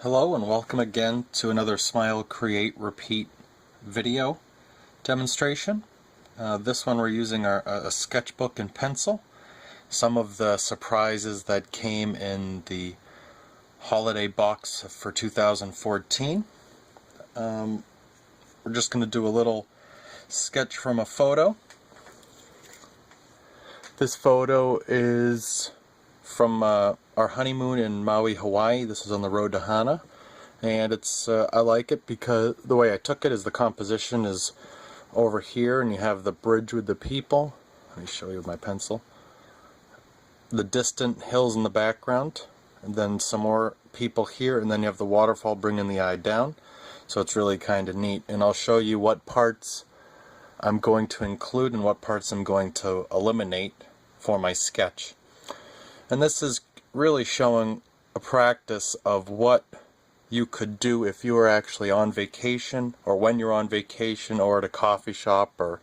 Hello and welcome again to another Smile, Create, Repeat video demonstration. This one we're using a sketchbook and pencil. Some of the surprises that came in the holiday box for 2014. We're just going to do a little sketch from a photo. This photo is from our honeymoon in Maui, Hawaii. This is on the road to Hana, and it's I like it because the way I took it is the composition is over here, and you have the bridge with the people. Let me show you with my pencil. The distant hills in the background, and then some more people here, and then you have the waterfall bringing the eye down. So it's really kind of neat, and I'll show you what parts I'm going to include and what parts I'm going to eliminate for my sketch. And this is really showing a practice of what you could do if you were actually on vacation, or when you're on vacation, or at a coffee shop, or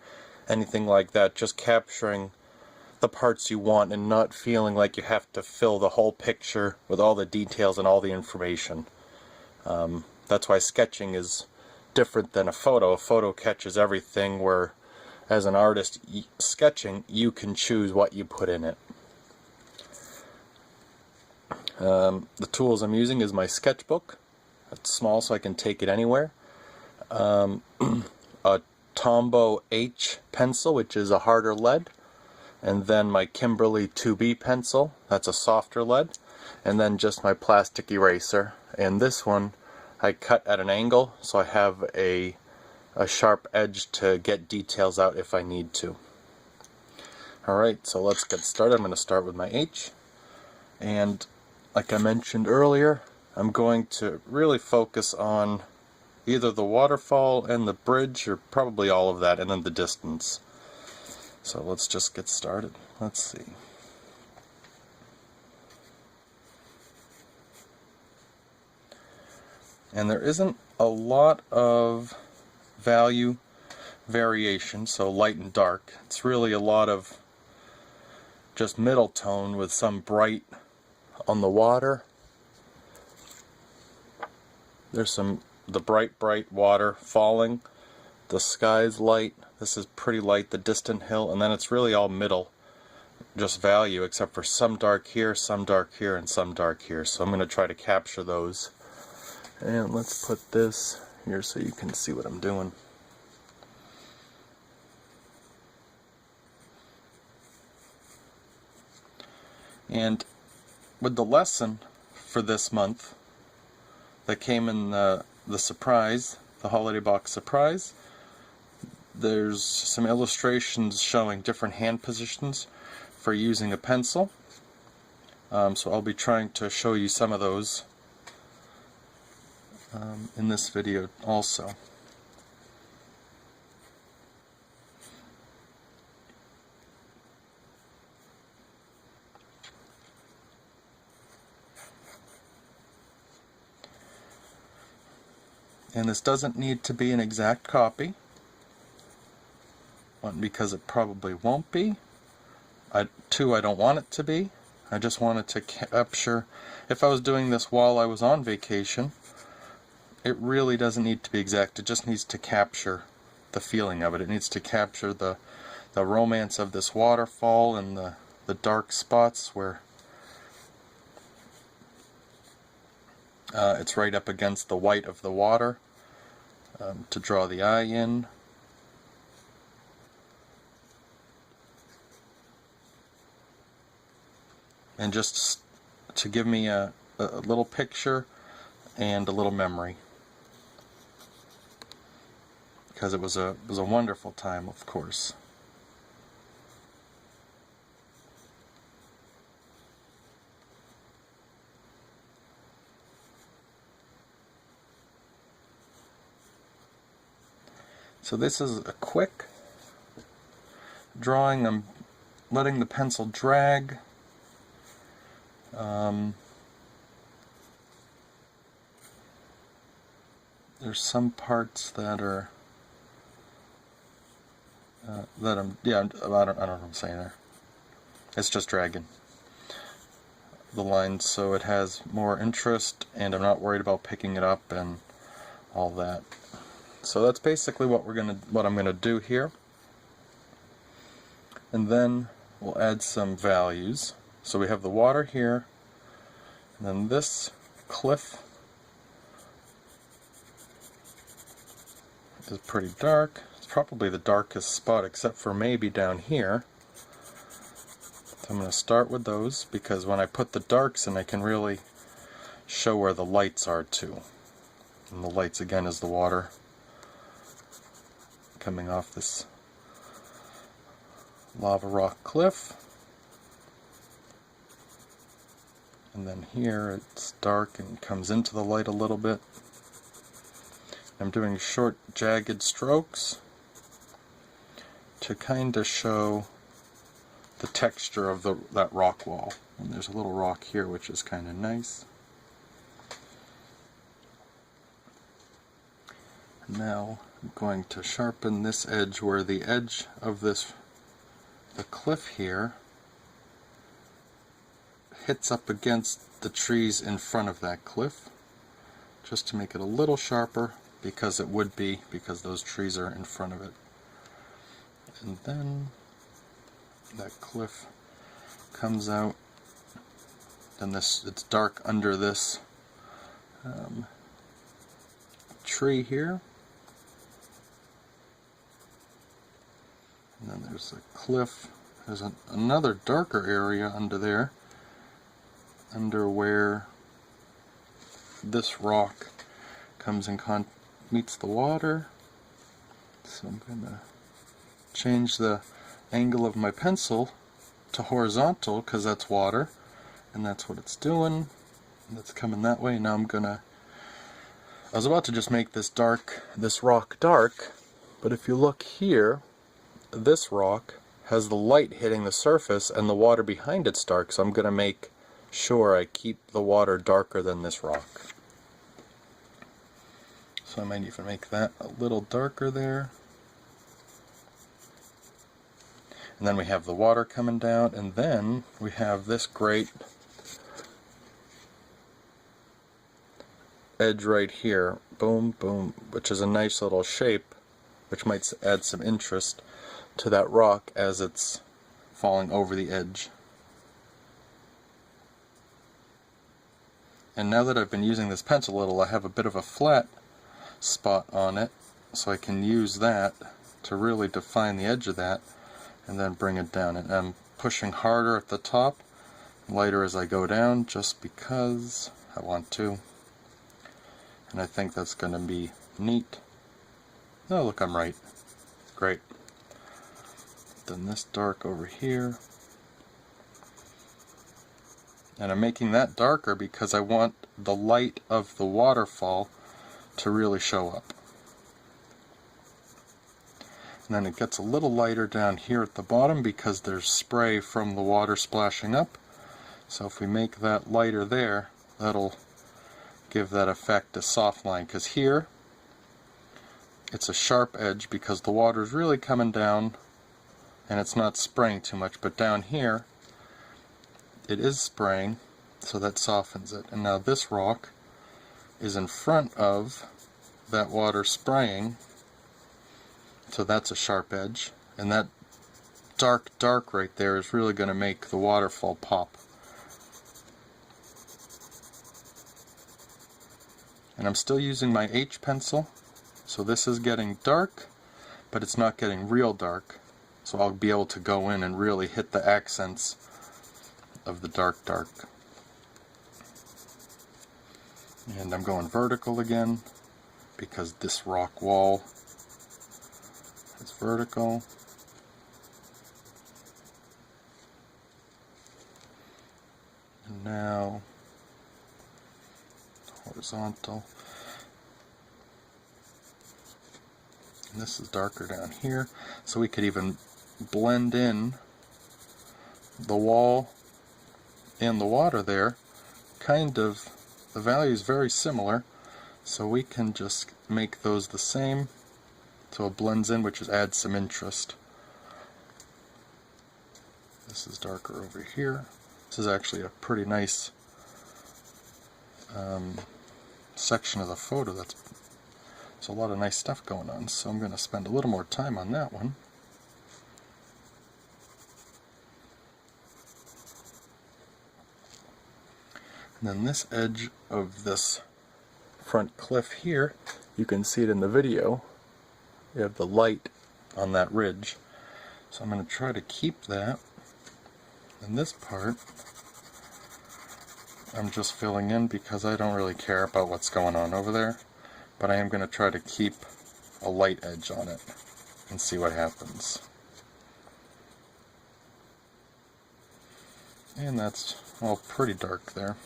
anything like that. Just capturing the parts you want and not feeling like you have to fill the whole picture with all the details and all the information. That's why sketching is different than a photo. A photo catches everything, where as an artist sketching, you can choose what you put in it. The tools I'm using is my sketchbook. It's small so I can take it anywhere. A Tombow H pencil, which is a harder lead, and then my Kimberly 2B pencil, that's a softer lead, and then just my plastic eraser. And this one I cut at an angle so I have a sharp edge to get details out if I need to. Alright, so let's get started. I'm going to start with my H, and like I mentioned earlier, I'm going to really focus on either the waterfall and the bridge, or probably all of that, and then the distance. So let's just get started. Let's see. And there isn't a lot of value variation, so light and dark. It's really a lot of just middle tone with some bright on the water. There's the bright water falling. The sky's light. This is pretty light, the distant hill, and then it's really all middle, just value, except for some dark here, and some dark here. So I'm going to try to capture those. And let's put this here so you can see what I'm doing. And with the lesson for this month that came in the surprise, the holiday box surprise, there's some illustrations showing different hand positions for using a pencil. So I'll be trying to show you some of those in this video also. And this doesn't need to be an exact copy. One, because it probably won't be. Two, I don't want it to be. I just wanted to capture, if I was doing this while I was on vacation, it really doesn't need to be exact. It just needs to capture the feeling of it. It needs to capture the romance of this waterfall and the dark spots where it's right up against the white of the water to draw the eye in. And just to give me a little picture and a little memory. Because it was a wonderful time, of course. So this is a quick drawing. I'm letting the pencil drag. There's some parts that are I don't know what I'm saying there. It's just dragging. the lines so it has more interest and I'm not worried about picking it up and all that. So that's basically what I'm gonna do here. And then we'll add some values. So we have the water here, and then this cliff is pretty dark. It's probably the darkest spot except for maybe down here. So I'm going to start with those because when I put the darks in I can really show where the lights are too. And the lights again is the water coming off this lava rock cliff. And then here it's dark and comes into the light a little bit. I'm doing short jagged strokes to kind of show the texture of that rock wall. And there's a little rock here which is kind of nice. Now I'm going to sharpen this edge where the edge of the cliff here hits up against the trees in front of that cliff, just to make it a little sharper because it would be, because those trees are in front of it. And then that cliff comes out, and it's dark under this tree here. And then there's a cliff, there's another darker area under there, under where this rock comes in meets the water. So I'm going to change the angle of my pencil to horizontal because that's water, and that's what it's doing, and it's coming that way. Now I was about to just make this rock dark, but if you look here, this rock has the light hitting the surface and the water behind it's dark, so I'm going to make sure I keep the water darker than this rock. So I might even make that a little darker there. And then we have the water coming down, and then we have this great edge right here, boom, boom, which is a nice little shape, which might add some interest to that rock as it's falling over the edge. And now that I've been using this pencil a little, I have a bit of a flat spot on it, so I can use that to really define the edge of that and then bring it down. And I'm pushing harder at the top, lighter as I go down, just because I want to. And I think that's going to be neat. Oh, look, I'm right. Great. Then this dark over here. And I'm making that darker because I want the light of the waterfall to really show up. And then it gets a little lighter down here at the bottom because there's spray from the water splashing up. So if we make that lighter there, that'll give that effect a soft line, because here it's a sharp edge because the water is really coming down and it's not spraying too much, but down here it is spraying, so that softens it. And now this rock is in front of that water spraying, so that's a sharp edge, and that dark right there is really going to make the waterfall pop. And I'm still using my H pencil, so this is getting dark, but it's not getting real dark, so I'll be able to go in and really hit the accents of the dark. And I'm going vertical again because this rock wall is vertical. And now horizontal. And this is darker down here, so we could even blend in the wall and the water there. Kind of, the value is very similar, so we can just make those the same so it blends in, which adds some interest. This is darker over here. This is actually a pretty nice section of the photo. There's a lot of nice stuff going on, so I'm going to spend a little more time on that one. And then this edge of this front cliff here, you can see it in the video. You have the light on that ridge. So I'm going to try to keep that. And this part, I'm just filling in because I don't really care about what's going on over there. But I am going to try to keep a light edge on it and see what happens. And that's all pretty dark there.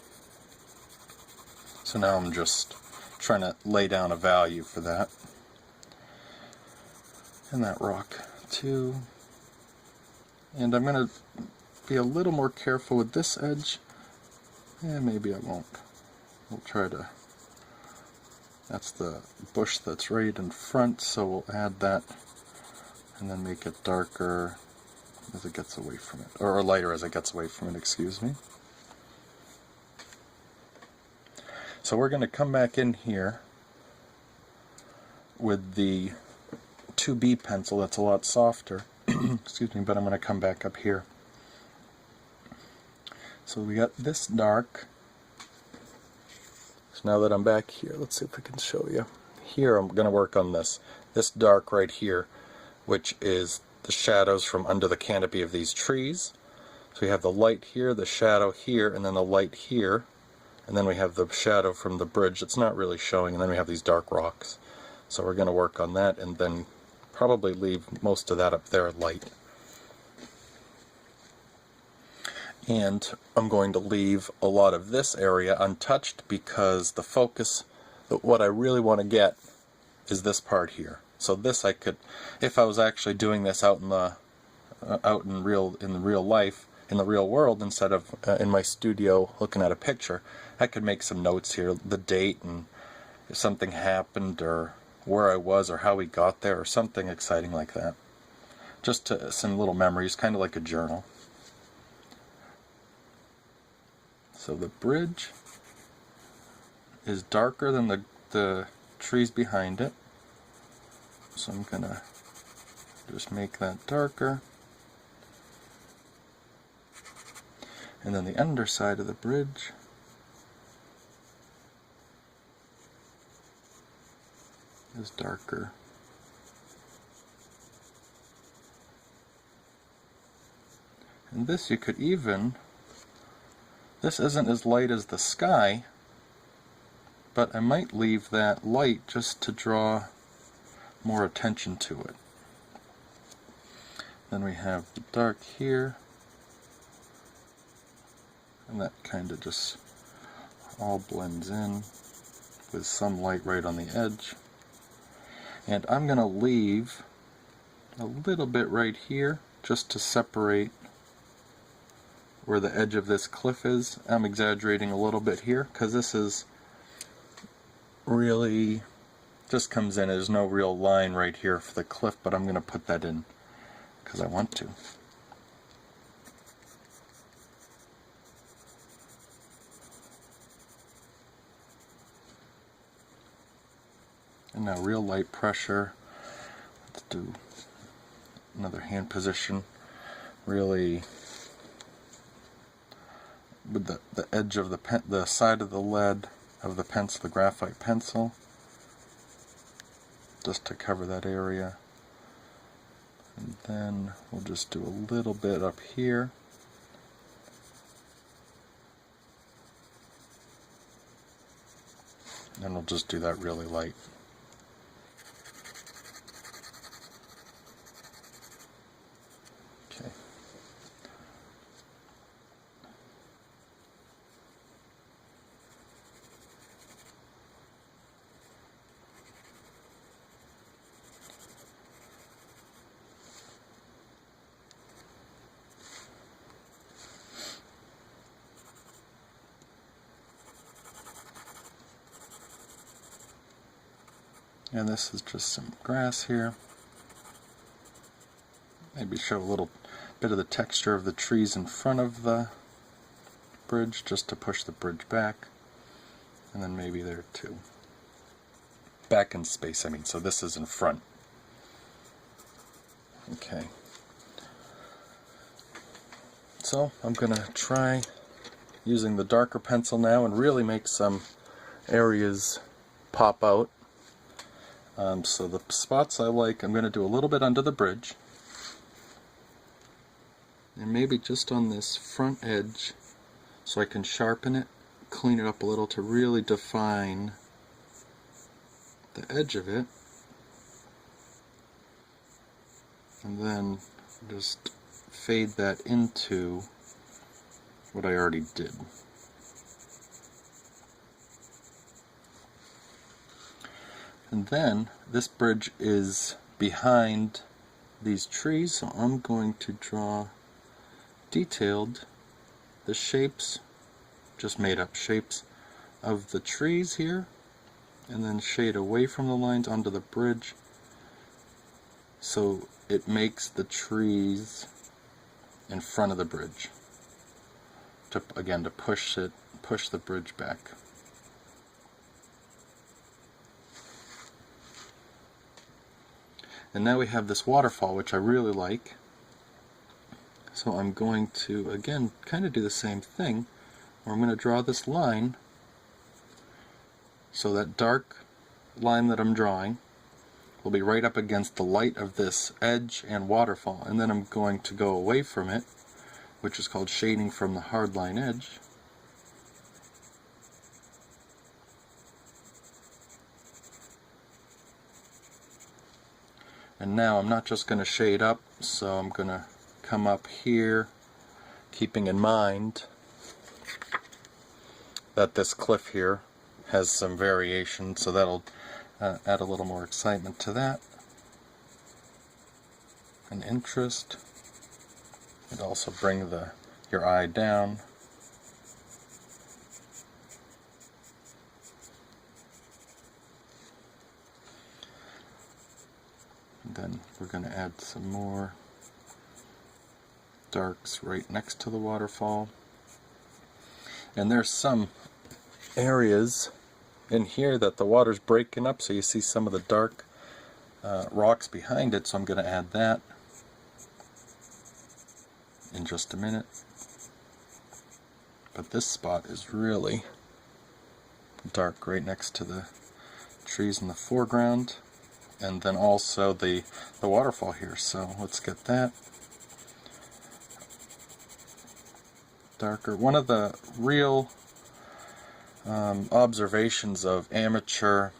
So now I'm just trying to lay down a value for that. And that rock too. And I'm going to be a little more careful with this edge. And maybe I won't. We'll try to... That's the bush that's right in front, so we'll add that and then make it darker as it gets away from it. Or lighter as it gets away from it, excuse me. So we're going to come back in here with the 2B pencil that's a lot softer. Excuse me, but I'm going to come back up here. So we got this dark. So now that I'm back here, let's see if we can show you. Here I'm going to work on this dark right here, which is the shadows from under the canopy of these trees. So we have the light here, the shadow here, and then the light here. And then we have the shadow from the bridge that's not really showing, and then we have these dark rocks. So we're going to work on that and then probably leave most of that up there light. And I'm going to leave a lot of this area untouched because the focus, what I really want to get is this part here. So this I could, if I was actually doing this out in the real life, in the real world, instead of in my studio looking at a picture, I could make some notes here, the date and if something happened or where I was or how we got there or something exciting like that. Just some little memories, kind of like a journal. So the bridge is darker than the trees behind it. So I'm going to just make that darker. And then the underside of the bridge is darker. And this you could even, this isn't as light as the sky, but I might leave that light just to draw more attention to it. Then we have the dark here, and that kind of just all blends in with some light right on the edge. And I'm going to leave a little bit right here just to separate where the edge of this cliff is. I'm exaggerating a little bit here because this is really just comes in. There's no real line right here for the cliff, but I'm going to put that in because I want to. And now real light pressure. Let's do another hand position. Really with the edge of the side of the lead of the pencil, the graphite pencil, just to cover that area. And then we'll just do a little bit up here. And we'll just do that really light. Okay. And this is just some grass here. Maybe show a little bit of the texture of the trees in front of the bridge just to push the bridge back, and then maybe there too. Back in space, I mean, so this is in front. Okay. So I'm going to try using the darker pencil now and really make some areas pop out. So the spots I like, I'm going to do a little bit under the bridge, and maybe just on this front edge so I can sharpen it, clean it up a little to really define the edge of it, and then just fade that into what I already did. And then this bridge is behind these trees, so I'm going to draw detailed the shapes, just made up shapes of the trees here, and then shade away from the lines onto the bridge so it makes the trees in front of the bridge, to again to push the bridge back. And now we have this waterfall, which I really like. So I'm going to, again, kind of do the same thing, where I'm going to draw this line. So that dark line that I'm drawing will be right up against the light of this edge and waterfall. And then I'm going to go away from it, which is called shading from the hard line edge. And now I'm not just going to shade up, so I'm going to come up here, keeping in mind that this cliff here has some variation, so that'll add a little more excitement to that, and interest. It also bring your eye down. Then we're going to add some more darks right next to the waterfall. And there's some areas in here that the water's breaking up, so you see some of the dark rocks behind it, so I'm going to add that in just a minute. But this spot is really dark right next to the trees in the foreground. And then also the waterfall here, so let's get that darker. One of the real observations of amateur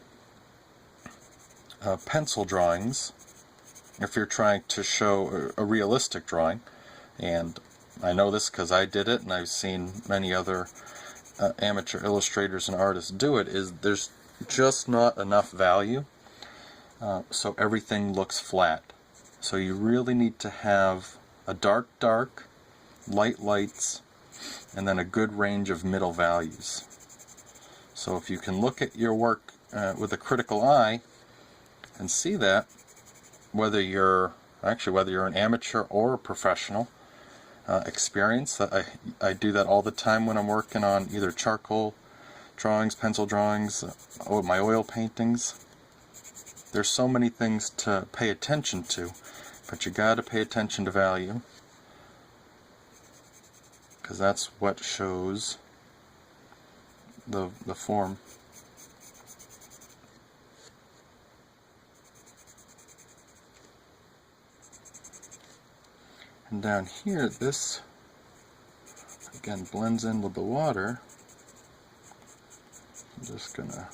pencil drawings, if you're trying to show a realistic drawing, and I know this because I did it and I've seen many other amateur illustrators and artists do it, is there's just not enough value. So everything looks flat. So you really need to have a dark, light lights, and then a good range of middle values. So if you can look at your work with a critical eye and see that, whether you're an amateur or a professional, experience, I do that all the time when I'm working on either charcoal drawings, pencil drawings, or my oil paintings. There's so many things to pay attention to, but you got to pay attention to value, because that's what shows the form. And down here, this again blends in with the water. I'm just gonna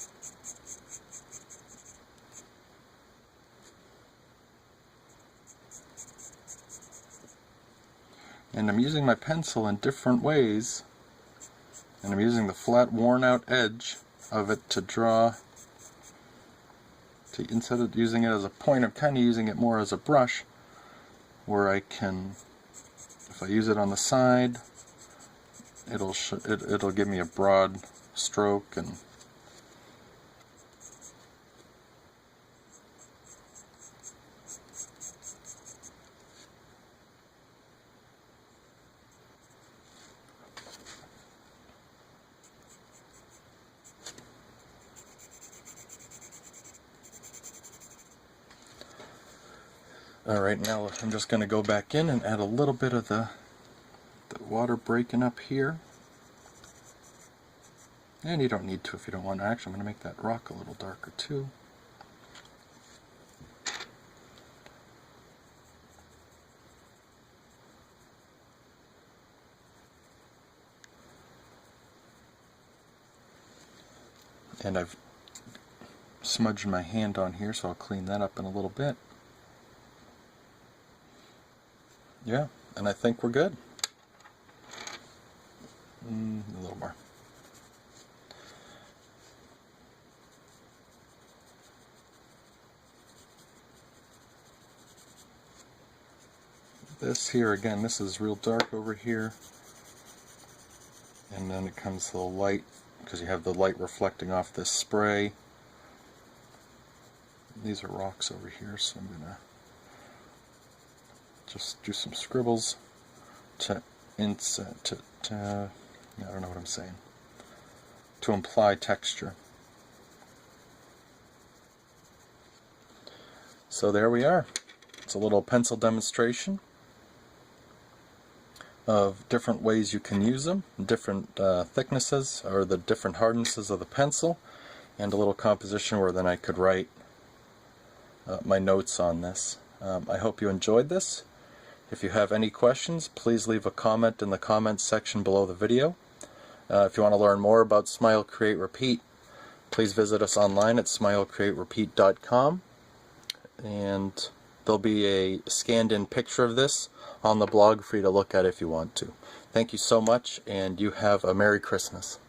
and I'm using my pencil in different ways, and I'm using the flat worn out edge of it to draw, instead of using it as a point, I'm kind of using it more as a brush, where I can, if I use it on the side, it'll give me a broad stroke, and Alright, now I'm just going to go back in and add a little bit of the water breaking up here. And you don't need to if you don't want to. Actually, I'm going to make that rock a little darker too. And I've smudged my hand on here, so I'll clean that up in a little bit. Yeah, and I think we're good. A little more. This here, again, this is real dark over here. And then it comes to the light, because you have the light reflecting off this spray. These are rocks over here, so I'm going to just do some scribbles to I don't know what I'm saying, to imply texture. So there we are. It's a little pencil demonstration of different ways you can use them, different thicknesses or the different hardnesses of the pencil, and a little composition where then I could write my notes on this. I hope you enjoyed this. If you have any questions, please leave a comment in the comments section below the video. If you want to learn more about Smile, Create, Repeat, please visit us online at smilecreaterepeat.com, and there'll be a scanned-in picture of this on the blog for you to look at if you want to. Thank you so much, and you have a Merry Christmas.